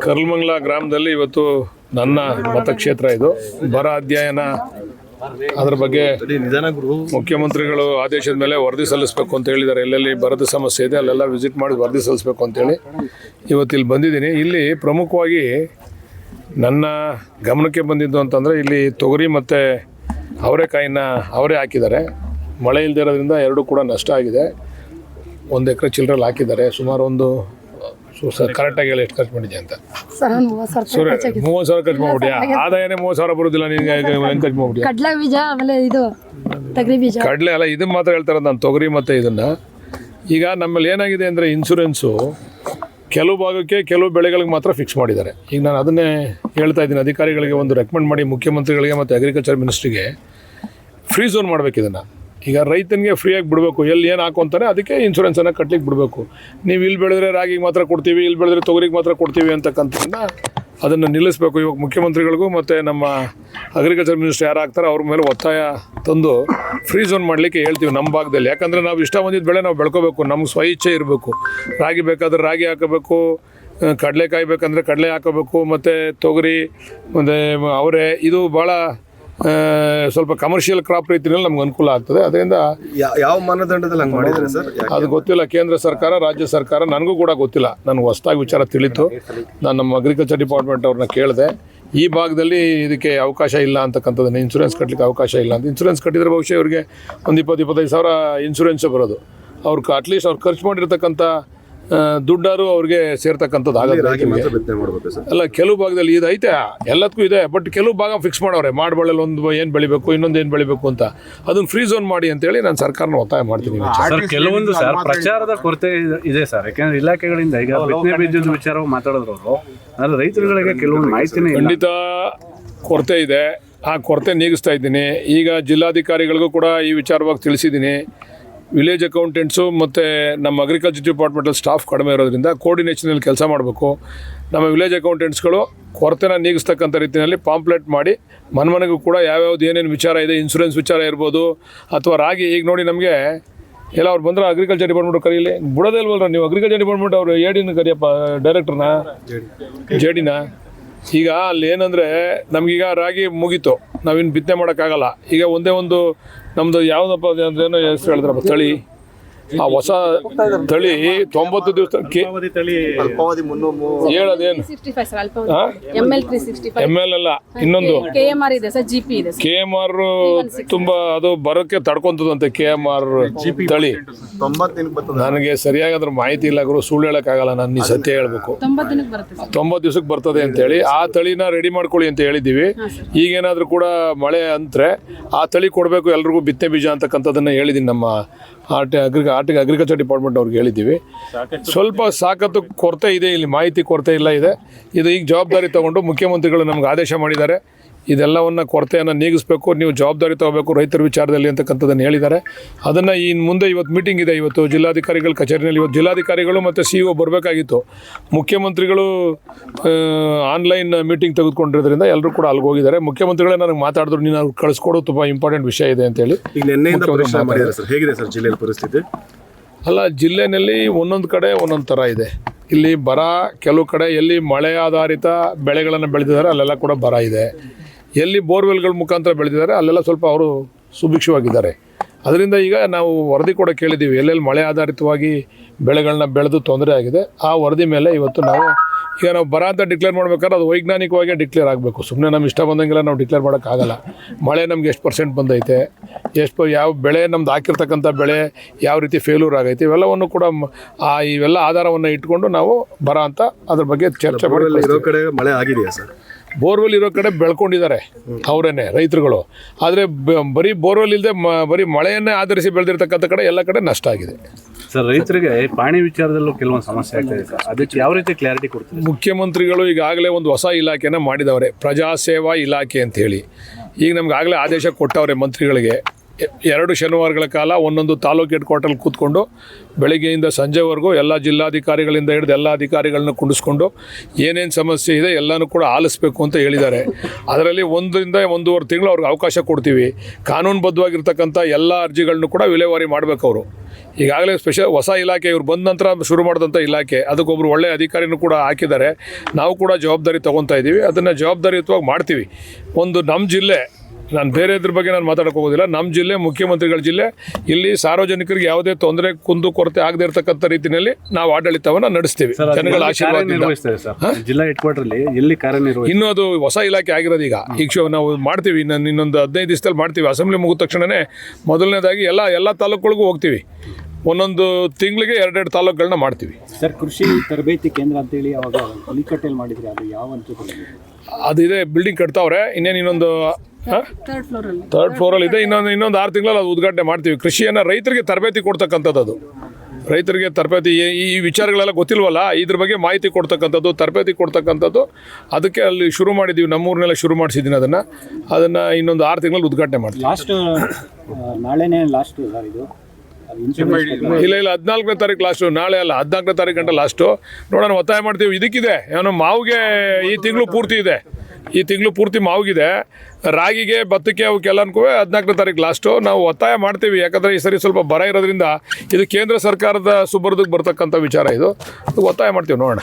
ಕರ್ಲಮಂಗಲ ಗ್ರಾಮದಲ್ಲಿ ಇವತ್ತು ನನ್ನ ಮತಕ್ಷೇತ್ರ ಇದು ಬರ ಅಧ್ಯಯನ ಅದರ ಬಗ್ಗೆ ಮುಖ್ಯಮಂತ್ರಿಗಳು ಆದೇಶದ ಮೇಲೆ ವರದಿ ಸಲ್ಲಿಸಬೇಕು ಅಂತ ಹೇಳಿದ್ದಾರೆ. ಎಲ್ಲೆಲ್ಲಿ ಬರದ ಸಮಸ್ಯೆ ಇದೆ ಅಲ್ಲೆಲ್ಲ ವಿಸಿಟ್ ಮಾಡಿ ವರದಿ ಸಲ್ಲಿಸಬೇಕು ಅಂತೇಳಿ ಇವತ್ತು ಇಲ್ಲಿ ಬಂದಿದ್ದೀನಿ. ಇಲ್ಲಿ ಪ್ರಮುಖವಾಗಿ ನನ್ನ ಗಮನಕ್ಕೆ ಬಂದಿದ್ದು ಅಂತಂದರೆ ಇಲ್ಲಿ ತೊಗರಿ ಮತ್ತು ಅವರೆಕಾಯಿನ ಅವರೇ ಹಾಕಿದ್ದಾರೆ. ಮಳೆ ಇಲ್ಲದಿರೋದ್ರಿಂದ ಎರಡೂ ಕೂಡ ನಷ್ಟ ಆಗಿದೆ. 1 ಎಕರೆ ಚಿಲ್ಲರಲ್ಲಿ ಹಾಕಿದ್ದಾರೆ. ಸುಮಾರು ಒಂದು ಕರೆಕ್ಟಾಗಿ ಹೇಳಿ ಎಷ್ಟು ಖರ್ಚು ಮಾಡಿದ್ದೆ ಅಂತ. 30,000 ಖರ್ಚು ಮಾಡ್ಬಿಟ್ಟಿಯಾ? ಆದಾಯನೇ 30,000 ಬರೋದಿಲ್ಲ ನಿನಗೆ, ಹೆಂಗೆ ಖರ್ಚು ಮಾಡ್ಬಿಟ್ಟಿಯಾ? ಕಡಲೆ ಬೀಜ ಆಮೇಲೆ ಇದು ತೊಗರಿ ಬೀಜ. ಕಡಲೆ ಅಲ್ಲ, ಇದನ್ನು ಮಾತ್ರ ಹೇಳ್ತಾರೆ ನಾನು ತೊಗರಿ ಮತ್ತು ಇದನ್ನು. ಈಗ ನಮ್ಮಲ್ಲಿ ಏನಾಗಿದೆ ಅಂದರೆ ಇನ್ಶೂರೆನ್ಸು ಕೆಲವು ಭಾಗಕ್ಕೆ ಕೆಲವು ಬೆಳೆಗಳಿಗೆ ಮಾತ್ರ ಫಿಕ್ಸ್ ಮಾಡಿದ್ದಾರೆ. ಈಗ ನಾನು ಅದನ್ನೇ ಹೇಳ್ತಾ ಇದ್ದೀನಿ ಅಧಿಕಾರಿಗಳಿಗೆ, ಒಂದು ರೆಕಮೆಂಡ್ ಮಾಡಿ ಮುಖ್ಯಮಂತ್ರಿಗಳಿಗೆ ಮತ್ತು ಅಗ್ರಿಕಲ್ಚರ್ ಮಿನಿಸ್ಟ್ರಿಗೆ ಫ್ರೀ ಝೋನ್ ಮಾಡಬೇಕು ಇದನ್ನು. ಈಗ ರೈತನಿಗೆ ಫ್ರೀಯಾಗಿ ಬಿಡಬೇಕು, ಎಲ್ಲಿ ಏನು ಹಾಕೊಂತಾನೆ ಅದಕ್ಕೆ ಇನ್ಶೂರೆನ್ಸನ್ನು ಕಟ್ಲಿಕ್ಕೆ ಬಿಡಬೇಕು. ನೀವು ಇಲ್ಲಿ ಬೆಳೆದ್ರೆ ರಾಗಿಗೆ ಮಾತ್ರ ಕೊಡ್ತೀವಿ, ಇಲ್ಲಿ ಬೆಳೆದ್ರೆ ತೊಗರಿಗೆ ಮಾತ್ರ ಕೊಡ್ತೀವಿ ಅಂತಕ್ಕಂಥದ್ದನ್ನ ಅದನ್ನು ನಿಲ್ಲಿಸಬೇಕು. ಇವಾಗ ಮುಖ್ಯಮಂತ್ರಿಗಳಿಗೂ ಮತ್ತು ನಮ್ಮ ಅಗ್ರಿಕಲ್ಚರ್ ಮಿನಿಸ್ಟರ್ ಯಾರು ಆಗ್ತಾರೋ ಅವ್ರ ಮೇಲೆ ಒತ್ತಾಯ ತಂದು ಫ್ರೀ ಝೋನ್ ಮಾಡಲಿಕ್ಕೆ ಹೇಳ್ತೀವಿ ನಮ್ಮ ಭಾಗದಲ್ಲಿ. ಯಾಕಂದರೆ ನಾವು ಇಷ್ಟ ಬಂದಿದ್ದ ಬೆಳೆ ನಾವು ಬೆಳ್ಕೋಬೇಕು, ನಮ್ಗೆ ಸ್ವಇಚ್ಛೆ ಇರಬೇಕು. ರಾಗಿ ಬೇಕಾದ್ರೆ ರಾಗಿ ಹಾಕೋಬೇಕು, ಕಡಲೆಕಾಯಿ ಬೇಕಂದರೆ ಕಡಲೆ ಹಾಕೋಬೇಕು, ಮತ್ತು ತೊಗರಿ ಮತ್ತು ಅವರೆ ಇದು ಭಾಳ ಸ್ವಲ್ಪ ಕಮರ್ಷಿಯಲ್ ಕ್ರಾಪ್ ರೀತಿಯಲ್ಲಿ ನಮ್ಗೆ ಅನುಕೂಲ ಆಗ್ತದೆ. ಅದರಿಂದ ಯಾವ ಮಾನದಂಡದಲ್ಲಿ ಹಂಗೆ ಮಾಡಿದ್ದಾರೆ ಸರ್? ಅದು ಗೊತ್ತಿಲ್ಲ. ಕೇಂದ್ರ ಸರ್ಕಾರ, ರಾಜ್ಯ ಸರ್ಕಾರ, ನನಗೂ ಕೂಡ ಗೊತ್ತಿಲ್ಲ. ನನಗೆ ಹೊಸದಾಗಿ ವಿಚಾರ ತಿಳಿತು. ನಾನು ನಮ್ಮ ಅಗ್ರಿಕಲ್ಚರ್ ಡಿಪಾರ್ಟ್ಮೆಂಟ್ ಅವ್ರನ್ನ ಕೇಳಿದೆ. ಈ ಭಾಗದಲ್ಲಿ ಇದಕ್ಕೆ ಅವಕಾಶ ಇಲ್ಲ ಅಂತಕ್ಕಂಥದ್ದನ್ನು, ಇನ್ಶೂರೆನ್ಸ್ ಕಟ್ಟಲಿಕ್ಕೆ ಅವಕಾಶ ಇಲ್ಲ ಅಂತ. ಇನ್ಶೂರೆನ್ಸ್ ಕಟ್ಟಿದ್ರೆ ಬಹುಶಃ ಇವರಿಗೆ ಒಂದು 20-25 ಸಾವಿರ ಇನ್ಶೂರೆನ್ಸೇ ಬರೋದು. ಅವ್ರಿಗೆ ಅಟ್ಲೀಸ್ಟ್ ಅವ್ರು ಖರ್ಚು ಮಾಡಿರ್ತಕ್ಕಂಥ ದುಡ್ಡಾರು ಅವ್ರಿಗೆ ಸೇರ್ತಕ್ಕಂಥದ್ದು ಆಗೋದು. ಅಲ್ಲ, ಕೆಲವು ಭಾಗದಲ್ಲಿ ಇದು ಐತೆ, ಎಲ್ಲದಕ್ಕೂ ಇದೆ. ಬಟ್ ಕೆಲವು ಭಾಗ ಫಿಕ್ಸ್ ಮಾಡವ್ರೆ, ಮಾಡಬಳ್ಳಲ್ಲಿ ಒಂದು ಏನು ಬೆಳಿಬೇಕು, ಇನ್ನೊಂದು ಏನು ಬೆಳಿಬೇಕು ಅಂತ. ಅದನ್ನು ಫ್ರೀ ಝೋನ್ ಮಾಡಿ ಅಂತೇಳಿ ನಾನು ಸರ್ಕಾರನ ಒತ್ತಾಯ ಮಾಡ್ತೀನಿ. ಕೆಲವೊಂದು ಸರ್ ಪ್ರಚಾರದ ಕೊರತೆ ಇದೆ ಸರ್. ಯಾಕೆಂದ್ರೆ ಇಲಾಖೆಗಳಿಂದ ಈಗ ಬಿತ್ತನೆ ಬೀಜದ ವಿಚಾರ ಮಾತಾಡಿದ್ರು ಅವರು, ಆದರೆ ರೈತರುಗಳಿಗೆ ಕೆಲವೊಂದು ಮಾಹಿತಿನೇ ಖಂಡಿತ ಕೊರತೆ ಇದೆ. ಆ ಕೊರತೆ ನೀಗಿಸ್ತಾ ಇದ್ದೀನಿ. ಈಗ ಜಿಲ್ಲಾಧಿಕಾರಿಗಳಿಗೂ ಕೂಡ ಈ ವಿಚಾರವಾಗಿ ತಿಳಿಸಿದ್ದೀನಿ. ವಿಲೇಜ್ ಅಕೌಂಟೆಂಟ್ಸು ಮತ್ತು ನಮ್ಮ ಅಗ್ರಿಕಲ್ಚರ್ ಡಿಪಾರ್ಟ್ಮೆಂಟಲ್ಲಿ ಸ್ಟಾಫ್ ಕಡಿಮೆ ಇರೋದ್ರಿಂದ ಕೋರ್ಡಿನೇಷನಲ್ಲಿ ಕೆಲಸ ಮಾಡಬೇಕು. ನಮ್ಮ ವಿಲೇಜ್ ಅಕೌಂಟೆಂಟ್ಸ್ಗಳು ಕೊರತೆನ ನೀಗಿಸ್ತಕ್ಕಂಥ ರೀತಿಯಲ್ಲಿ ಪಾಂಪ್ಲೆಟ್ ಮಾಡಿ ಮನೆಗೂ ಕೂಡ ಯಾವ್ಯಾವ್ದು ಏನೇನು ವಿಚಾರ ಇದೆ, ಇನ್ಶೂರೆನ್ಸ್ ವಿಚಾರ ಇರ್ಬೋದು ಅಥವಾ ರಾಗಿ. ಈಗ ನೋಡಿ ನಮಗೆ ಎಲ್ಲ ಅವ್ರು ಬಂದ್ರೆ ಅಗ್ರಿಕಲ್ಚರ್ ಡಿಪಾರ್ಟ್ಮೆಂಟ್ ಕರೀಲಿ, ಬಿಡೋದೇ ಇಲ್ವಲ್ಲ ನೀವು. ಅಗ್ರಿಕಲ್ಚರ್ ಡಿಪಾರ್ಟ್ಮೆಂಟ್ ಅವರು ಎಡಿನ ಕರಿಯಪ್ಪ, ಡೈರೆಕ್ಟ್ರನ್ನ, ಜೆಡಿನ. ಈಗ ಅಲ್ಲಿ ಏನಂದರೆ ನಮಗೀಗ ರಾಗಿ ಮುಗೀತು, ನಾವಿನ್ನು ಬಿತ್ತನೆ ಮಾಡೋಕ್ಕಾಗಲ್ಲ. ಈಗ ಒಂದೇ ಒಂದು ನಮ್ಮದು ಯಾವುದಪ್ಪ ಅಂದ್ರೇನೋ ಹೆಸರು ಹೇಳಿದ್ರಪ್ಪ ತಳಿ, ಆ ಹೊಸ ತಳಿ 90 ದಿವಸ ಹೇಳೋದೇನು ML ಅಲ್ಲ, ಇನ್ನೊಂದು KMR ತುಂಬ ಅದು ಬರೋಕ್ಕೆ ತಡ್ಕೊಂತದಂತೆ. KMR ತಳಿ ನನಗೆ ಸರಿಯಾಗಿ ಅದ್ರ ಮಾಹಿತಿ ಇಲ್ಲ ಗುರು, ಸುಳ್ಳು ಹೇಳೋಕ್ಕಾಗಲ್ಲ. ನಾನು ಈ ಸತ್ಯ ಹೇಳ್ಬೇಕು. 90 ದಿವಸಕ್ಕೆ ಬರ್ತದೆ ಅಂತೇಳಿ ಆ ತಳಿನ ರೆಡಿ ಮಾಡ್ಕೊಳ್ಳಿ ಅಂತ ಹೇಳಿದ್ದೀವಿ. ಈಗೇನಾದರೂ ಕೂಡ ಮಳೆ ಅಂದರೆ ಆ ತಳಿ ಕೊಡಬೇಕು ಎಲ್ರಿಗೂ ಬಿತ್ತನೆ ಬೀಜ ಅಂತಕ್ಕಂಥದ್ದನ್ನು ಹೇಳಿದ್ದೀನಿ. ನಮ್ಮ ಅಗ್ರಿಕಲ್ಚರ್ ಡಿಪಾರ್ಟ್ಮೆಂಟ್ ಅವ್ರಿಗೆ ಹೇಳಿದ್ದೀವಿ. ಸ್ವಲ್ಪ ಸಾಕತ್ತು ಕೊರತೆ ಇದೆ ಇಲ್ಲಿ, ಮಾಹಿತಿ ಕೊರತೆ ಇಲ್ಲ ಇದೆ. ಇದು ಈಗ ಜವಾಬ್ದಾರಿ ತೊಗೊಂಡು ಮುಖ್ಯಮಂತ್ರಿಗಳು ನಮ್ಗೆ ಆದೇಶ ಮಾಡಿದ್ದಾರೆ. ಇದೆಲ್ಲವನ್ನು ಕೊರತೆಯನ್ನು ನೀಗಿಸಬೇಕು, ನೀವು ಜವಾಬ್ದಾರಿ ತೊಗೋಬೇಕು ರೈತರ ವಿಚಾರದಲ್ಲಿ ಅಂತಕ್ಕಂಥದ್ದನ್ನು ಹೇಳಿದ್ದಾರೆ. ಅದನ್ನು ಇನ್ನು ಮುಂದೆ ಇವತ್ತು ಮೀಟಿಂಗ್ ಇದೆ. ಇವತ್ತು ಜಿಲ್ಲಾಧಿಕಾರಿಗಳ ಕಚೇರಿಯಲ್ಲಿ ಇವತ್ತು ಜಿಲ್ಲಾಧಿಕಾರಿಗಳು ಮತ್ತು CEO ಬರಬೇಕಾಗಿತ್ತು. ಮುಖ್ಯಮಂತ್ರಿಗಳು ಆನ್ಲೈನ್ ಮೀಟಿಂಗ್ ತೆಗೆದುಕೊಂಡಿರೋದ್ರಿಂದ ಎಲ್ಲರೂ ಕೂಡ ಅಲ್ಲಿಗೆ ಹೋಗಿದ್ದಾರೆ. ಮುಖ್ಯಮಂತ್ರಿಗಳೇ ನನಗೆ ಮಾತಾಡಿದ್ರು, ನೀನು ಅವ್ರಿಗೆ ಕಳಿಸ್ಕೊಡು, ತುಂಬ ಇಂಪಾರ್ಟೆಂಟ್ ವಿಷಯ ಇದೆ ಅಂತೇಳಿ. ಹೇಗಿದೆ ಸರ್ ಜಿಲ್ಲೆಯಲ್ಲಿ ಪರಿಸ್ಥಿತಿ? ಅಲ್ಲ, ಜಿಲ್ಲೆಯಲ್ಲಿ ಒಂದೊಂದು ಕಡೆ ಒಂದೊಂದು ಥರ ಇದೆ. ಇಲ್ಲಿ ಬರ, ಕೆಲವು ಕಡೆ ಎಲ್ಲಿ ಮಳೆ ಆಧಾರಿತ ಬೆಳೆಗಳನ್ನು ಬೆಳೆದಿದ್ದಾರೆ ಅಲ್ಲೆಲ್ಲ ಕೂಡ ಬರ ಇದೆ. ಎಲ್ಲಿ ಬೋರ್ವೆಲ್ಗಳ ಮುಖಾಂತರ ಬೆಳೆದಿದ್ದಾರೆ ಅಲ್ಲೆಲ್ಲ ಸ್ವಲ್ಪ ಅವರು ಸುಭಿಕ್ಷವಾಗಿದ್ದಾರೆ. ಅದರಿಂದ ಈಗ ನಾವು ವರದಿ ಕೂಡ ಕೇಳಿದ್ದೀವಿ, ಎಲ್ಲೆಲ್ಲಿ ಮಳೆ ಆಧಾರಿತವಾಗಿ ಬೆಳೆಗಳನ್ನ ಬೆಳೆದು ತೊಂದರೆ ಆಗಿದೆ ಆ ವರದಿ ಮೇಲೆ ಇವತ್ತು ನಾವು ಬರ ಅಂತ ಡಿಕ್ಲೇರ್ ಮಾಡ್ಬೇಕಾದ್ರೆ ಅದು ವೈಜ್ಞಾನಿಕವಾಗಿ ಡಿಕ್ಲೇರ್ ಆಗಬೇಕು. ಸುಮ್ಮನೆ ನಮ್ಮ ಇಷ್ಟ ಬಂದಂಗೆಲ್ಲ ನಾವು ಡಿಕ್ಲೇರ್ ಮಾಡೋಕ್ಕಾಗಲ್ಲ. ಮಳೆ ನಮ್ಗೆ ಎಷ್ಟು % ಬಂದೈತೆ, ಯಾವ ಬೆಳೆ ನಮ್ದು ಹಾಕಿರ್ತಕ್ಕಂಥ ಬೆಳೆ ಯಾವ ರೀತಿ ಫೇಲ್ಯೂರ್ ಆಗೈತೆ, ಇವೆಲ್ಲವನ್ನು ಕೂಡ ಇವೆಲ್ಲ ಆಧಾರವನ್ನು ಇಟ್ಕೊಂಡು ನಾವು ಬರ ಅಂತ ಅದ್ರ ಬಗ್ಗೆ ಚರ್ಚೆ ಮಾಡಿ. ಇರೋ ಕಡೆ ಮಳೆ ಆಗಿದೆಯಾ ಸರ್? ಬೋರ್ವೆಲ್ ಇರೋ ಕಡೆ ಬೆಳ್ಕೊಂಡಿದ್ದಾರೆ ಅವರೇನೆ ರೈತರುಗಳು. ಆದರೆ ಬರೀ ಬೋರ್ವೆಲ್ ಇಲ್ಲದೆ ಬರೀ ಮಳೆಯನ್ನೇ ಆಧರಿಸಿ ಬೆಳೆದಿರ್ತಕ್ಕಂಥ ಕಡೆ ಎಲ್ಲ ಕಡೆ ನಷ್ಟ ಆಗಿದೆ ಸರ್. ರೈತರಿಗೆ ಪಾಣಿ ವಿಚಾರದಲ್ಲೂ ಕೆಲವೊಂದು ಸಮಸ್ಯೆ ಆಗ್ತದೆ ಸರ್, ಅದಕ್ಕೆ ಯಾವ ರೀತಿ ಕ್ಲಾರಿಟಿ ಕೊಡ್ತಾರೆ? ಮುಖ್ಯಮಂತ್ರಿಗಳು ಈಗಾಗಲೇ ಒಂದು ಹೊಸ ಇಲಾಖೆನ ಮಾಡಿದವ್ರೆ, ಪ್ರಜಾಸೇವಾ ಇಲಾಖೆ ಅಂತ ಹೇಳಿ. ಈಗ ನಮ್ಗೆ ಆಗಲೇ ಆದೇಶ ಕೊಟ್ಟವ್ರೆ ಮಂತ್ರಿಗಳಿಗೆ. 2 ಶನಿವಾರಗಳ ಕಾಲ ಒಂದೊಂದು ತಾಲೂಕು ಹೆಡ್ ಕ್ವಾರ್ಟರ್ಲ್ಲಿ ಕೂತ್ಕೊಂಡು ಬೆಳಗ್ಗೆಯಿಂದ ಸಂಜೆವರೆಗೂ ಎಲ್ಲ ಜಿಲ್ಲಾಧಿಕಾರಿಗಳಿಂದ ಹಿಡಿದು ಎಲ್ಲ ಅಧಿಕಾರಿಗಳನ್ನ ಕುಂಡಿಸ್ಕೊಂಡು ಏನೇನು ಸಮಸ್ಯೆ ಇದೆ ಎಲ್ಲನೂ ಕೂಡ ಆಲಿಸಬೇಕು ಅಂತ ಹೇಳಿದ್ದಾರೆ. ಅದರಲ್ಲಿ 1 ರಿಂದ 1.5 ತಿಂಗಳು ಅವ್ರಿಗೆ ಅವಕಾಶ ಕೊಡ್ತೀವಿ. ಕಾನೂನುಬದ್ಧವಾಗಿರ್ತಕ್ಕಂಥ ಎಲ್ಲ ಅರ್ಜಿಗಳನ್ನೂ ಕೂಡ ವಿಲೇವಾರಿ ಮಾಡಬೇಕು ಅವರು. ಈಗಾಗಲೇ ಸ್ಪೆಷಲ್ ಹೊಸ ಇಲಾಖೆ ಇವ್ರು ಬಂದ ನಂತರ ಶುರು ಮಾಡಿದಂಥ ಇಲಾಖೆ, ಅದಕ್ಕೊಬ್ಬರು ಒಳ್ಳೆಯ ಅಧಿಕಾರಿನೂ ಕೂಡ ಹಾಕಿದ್ದಾರೆ. ನಾವು ಕೂಡ ಜವಾಬ್ದಾರಿ ತೊಗೊತಾ ಇದ್ದೀವಿ, ಅದನ್ನು ಜವಾಬ್ದಾರಿಯುತವಾಗಿ ಮಾಡ್ತೀವಿ. ಒಂದು ನಮ್ಮ ಜಿಲ್ಲೆ, ನಾನು ಬೇರೆ ಇದ್ರ ಬಗ್ಗೆ ನಾನು ಮಾತಾಡೋಕೆ ಹೋಗೋದಿಲ್ಲ, ನಮ್ಮ ಜಿಲ್ಲೆ ಮುಖ್ಯಮಂತ್ರಿಗಳ ಜಿಲ್ಲೆ, ಇಲ್ಲಿ ಸಾರ್ವಜನಿಕರಿಗೆ ಯಾವುದೇ ತೊಂದರೆ ಕುಂದು ಕೊರತೆ ಆಗದೇ ಇರತಕ್ಕಂಥ ರೀತಿಯಲ್ಲಿ ನಾವು ಆಡಳಿತವನ್ನು ನಡೆಸ್ತೀವಿ ಜನಗಳ ಆಶೀರ್ವಾದದಿಂದ. ನಿರ್ವಹಿಸ್ತಾರೆ ಸರ್ ಜಿಲ್ಲಾ ಹೆಡ್ ಕ್ವಾರ್ಟರ್ಲಿ ಎಲ್ಲಿ ಕಾರ್ಯನಿರ್ವಹಿಸ್ತಾರೆ? ಇನ್ನೂ ಅದು ಹೊಸ ಇಲಾಖೆ ಆಗಿರೋದು ಈಗ ನಾವು ಮಾಡ್ತೀವಿ, ಇನ್ನೊಂದು 15 ದಿವಸದಲ್ಲಿ ಮಾಡ್ತೀವಿ. ಅಸೆಂಬ್ಲಿ ಮುಗಿದ ತಕ್ಷಣವೇ ಮೊದಲನೇದಾಗಿ ಎಲ್ಲ ತಾಲೂಕುಗಳಿಗೂ ಹೋಗ್ತೀವಿ. ಒಂದೊಂದು ತಿಂಗಳಿಗೆ 2 ತಾಲೂಕುಗಳನ್ನ ಮಾಡ್ತೀವಿ. ಸರ್ ಕೃಷಿ ತರಬೇತಿ ಕೇಂದ್ರ ಅಂತೇಳಿ ಅವಾಗ ಹುಲಿಕಟ್ಟೆಯಲ್ಲಿ ಮಾಡಿದ್ರೆ ಅದು ಯಾವ ಹಂತದಲ್ಲಿ? ಅದಿದೆ, ಬಿಲ್ಡಿಂಗ್ ಕಟ್ತಾವ್ರೆ. ಇನ್ನೊಂದು ಥರ್ಡ್ ಫ್ಲೋರಲ್ಲಿ ಇದೆ. ಇನ್ನೊಂದು 6 ತಿಂಗಳಲ್ಲಿ ಅದು ಉದ್ಘಾಟನೆ ಮಾಡ್ತೀವಿ. ಕೃಷಿಯನ್ನು ರೈತರಿಗೆ ತರಬೇತಿ ಕೊಡ್ತಕ್ಕಂಥದ್ದು, ಅದು ರೈತರಿಗೆ ತರಬೇತಿ, ಈ ವಿಚಾರಗಳೆಲ್ಲ ಗೊತ್ತಿಲ್ವಲ್ಲ, ಇದ್ರ ಬಗ್ಗೆ ಮಾಹಿತಿ ಕೊಡ್ತಕ್ಕಂಥದ್ದು, ತರಬೇತಿ ಕೊಡ್ತಕ್ಕಂಥದ್ದು, ಅದಕ್ಕೆ ಅಲ್ಲಿ ಶುರು ಮಾಡಿದ್ದೀವಿ. ನಮ್ಮೂರಿನೆಲ್ಲ ಶುರು ಮಾಡಿಸಿದ್ದೀನಿ. ಅದನ್ನು ಇನ್ನೊಂದು 6 ತಿಂಗಳಲ್ಲಿ ಉದ್ಘಾಟನೆ ಮಾಡ್ತೀವಿ. ಲಾಸ್ಟ್ ನಾಳೆನೇ ಲಾಸ್ಟ್ ಸರ್ ಇದು? ಇಲ್ಲ 14ನೇ ತಾರೀಕು ಲಾಸ್ಟು, ನಾಳೆ ಅಲ್ಲ 14ನೇ ತಾರೀಕು ಗಂಟೆ ಲಾಸ್ಟು. ನೋಡೋಣ, ಒತ್ತಾಯ ಮಾಡ್ತೀವಿ. ಇದಕ್ಕಿದೆ ಏನೋ ಮಾವಿಗೆ ಈ ತಿಂಗಳು ಪೂರ್ತಿ ಇದೆ, ಈ ತಿಂಗಳು ಪೂರ್ತಿ ಮಾವಿಗಿದೆ. ರಾಗಿಗೆ, ಭತ್ತಕ್ಕೆ, ಅವಕ್ಕೆಲ್ಲನೂ 14ನೇ ತಾರೀಕು ಲಾಸ್ಟು. ನಾವು ಒತ್ತಾಯ ಮಾಡ್ತೀವಿ, ಯಾಕಂದರೆ ಈ ಸರಿ ಸ್ವಲ್ಪ ಬರ ಇರೋದ್ರಿಂದ ಇದು ಕೇಂದ್ರ ಸರ್ಕಾರದ ಸುಬರ್ದಿಗೆ ಬರ್ತಕ್ಕಂಥ ವಿಚಾರ, ಇದು ಒತ್ತಾಯ ಮಾಡ್ತೀವಿ. ನೋಡೋಣ.